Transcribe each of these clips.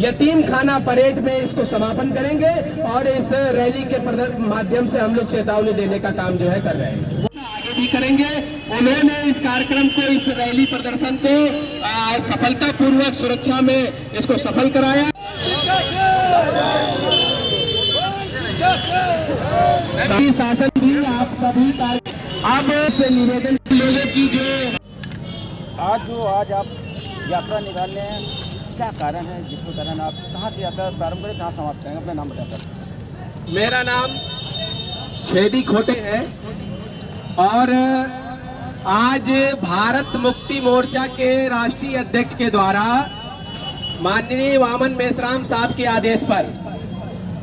यतीम खाना परेड में इसको समापन करेंगे और इस रैली के माध्यम से हम लोग चेतावनी देने का काम जो है कर रहे हैं, आगे भी करेंगे। उन्होंने इस कार्यक्रम को, इस रैली प्रदर्शन को सफलतापूर्वक सुरक्षा में इसको सफल कराया। सभी शासन भी आप सभी का अब से निवेदन लोगों की जो आज आप यात्रा निकालने हैं, क्या कारण है जिसके कारण आप कहाँ से यात्रा प्रारंभ करें, कहाँ समाप्त करेंगे, अपना नाम बताकर। मेरा नाम छेदी खोटे है और आज भारत मुक्ति मोर्चा के राष्ट्रीय अध्यक्ष के द्वारा माननीय वामन मेश्राम साहब के आदेश पर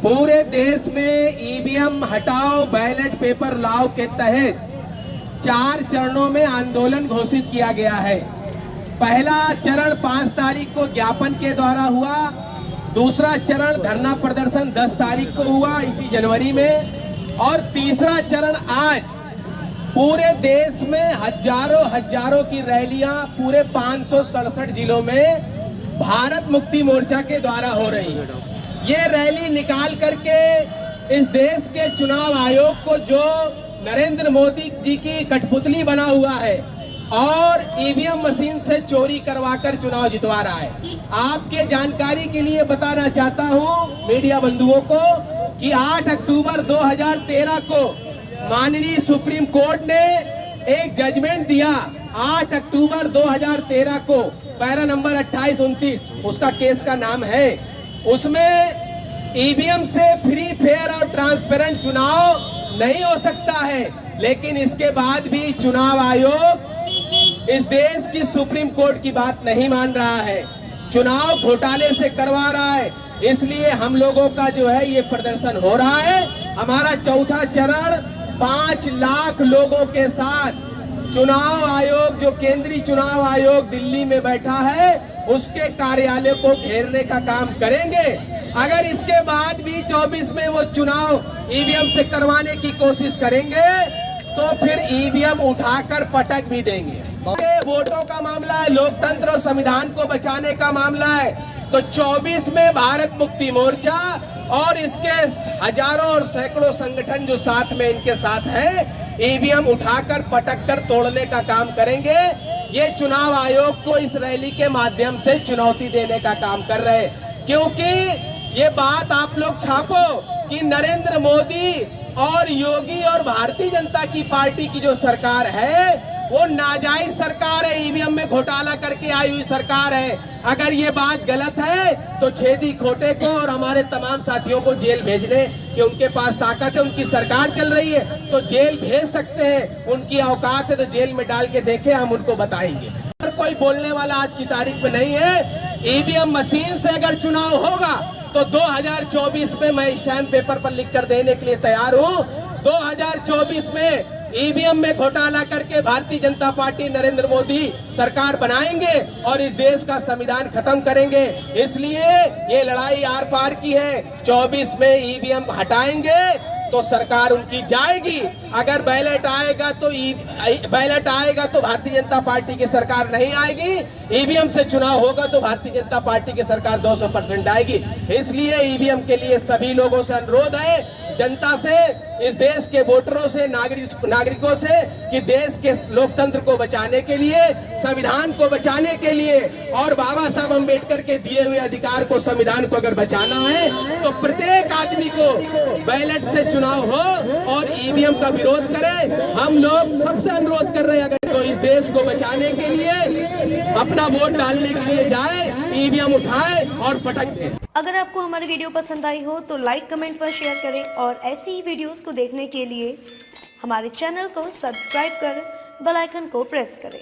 पूरे देश में ईवीएम हटाओ बैलेट पेपर लाओ के तहत 4 चरणों में आंदोलन घोषित किया गया है। पहला चरण 5 तारीख को ज्ञापन के द्वारा हुआ, दूसरा चरण धरना प्रदर्शन 10 तारीख को हुआ इसी जनवरी में, और तीसरा चरण आज पूरे देश में हजारों की रैलियां पूरे 567 जिलों में भारत मुक्ति मोर्चा के द्वारा हो रही है। ये रैली निकाल करके इस देश के चुनाव आयोग को, जो नरेंद्र मोदी जी की कठपुतली बना हुआ है और ईवीएम मशीन से चोरी करवाकर चुनाव जितवा रहा है, आपके जानकारी के लिए बताना चाहता हूं मीडिया बंधुओं को कि 8 अक्टूबर 2013 को माननीय सुप्रीम कोर्ट ने एक जजमेंट दिया। 8 अक्टूबर 2013 को पैरा नंबर 2829 उसका केस का नाम है। उसमें ईवीएम से फ्री फेयर और ट्रांसपेरेंट चुनाव नहीं हो सकता है, लेकिन इसके बाद भी चुनाव आयोग इस देश की सुप्रीम कोर्ट की बात नहीं मान रहा है, चुनाव घोटाले से करवा रहा है। इसलिए हम लोगों का जो है ये प्रदर्शन हो रहा है। हमारा चौथा चरण 5 लाख लोगों के साथ चुनाव आयोग, जो केंद्रीय चुनाव आयोग दिल्ली में बैठा है, उसके कार्यालय को घेरने का काम करेंगे। अगर इसके बाद भी 24 में वो चुनाव ईवीएम से करवाने की कोशिश करेंगे तो फिर ईवीएम उठाकर पटक भी देंगे। वोटों का मामला है, लोकतंत्र और संविधान को बचाने का मामला है, तो 24 में भारत मुक्ति मोर्चा और इसके हजारों और सैकड़ों संगठन जो साथ में इनके साथ है, ईवीएम उठाकर पटक कर तोड़ने का काम करेंगे। ये चुनाव आयोग को इस रैली के माध्यम से चुनौती देने का काम कर रहे हैं, क्योंकि ये बात आप लोग छापो कि नरेंद्र मोदी और योगी और भारतीय जनता की पार्टी की जो सरकार है वो नाजायज सरकार है, ईवीएम में घोटाला करके आई हुई सरकार है। अगर ये बात गलत है तो छेदी खोटे को और हमारे तमाम साथियों को जेल भेजने कि उनके पास ताकत है, उनकी सरकार चल रही है तो जेल भेज सकते हैं, उनकी औकात है तो जेल में डाल के देखे, हम उनको बताएंगे। अगर कोई बोलने वाला आज की तारीख में नहीं है। ईवीएम मशीन से अगर चुनाव होगा तो 2024 में मैं स्टैम्प पेपर पर लिख कर देने के लिए तैयार हूँ। 2024 में ईवीएम में घोटाला करके भारतीय जनता पार्टी नरेंद्र मोदी सरकार बनाएंगे और इस देश का संविधान खत्म करेंगे। इसलिए ये लड़ाई आर पार की है। 24 में ईवीएम हटाएंगे तो सरकार उनकी जाएगी। अगर बैलेट आएगा तो भारतीय जनता पार्टी की सरकार नहीं आएगी। ईवीएम से चुनाव होगा तो भारतीय जनता पार्टी की सरकार 200% आएगी। इसलिए ईवीएम के लिए सभी लोगों से अनुरोध है, जनता से, इस देश के वोटरों से, नागरिकों से, कि देश के लोकतंत्र को बचाने के लिए, संविधान को बचाने के लिए और बाबा साहब अम्बेडकर के दिए हुए अधिकार को, संविधान को अगर बचाना है तो प्रत्येक आदमी को बैलेट से चुनाव हो और ईवीएम का विरोध करें। हम लोग सबसे अनुरोध कर रहे हैं, अगर तो इस देश को बचाने के लिए अपना वोट डालने के लिए जाए, ईवीएम उठाए और पटक दें। अगर आपको हमारी वीडियो पसंद आई हो तो लाइक, कमेंट व शेयर करें और ऐसी ही वीडियोस को देखने के लिए हमारे चैनल को सब्सक्राइब कर बेल आइकन को प्रेस करें।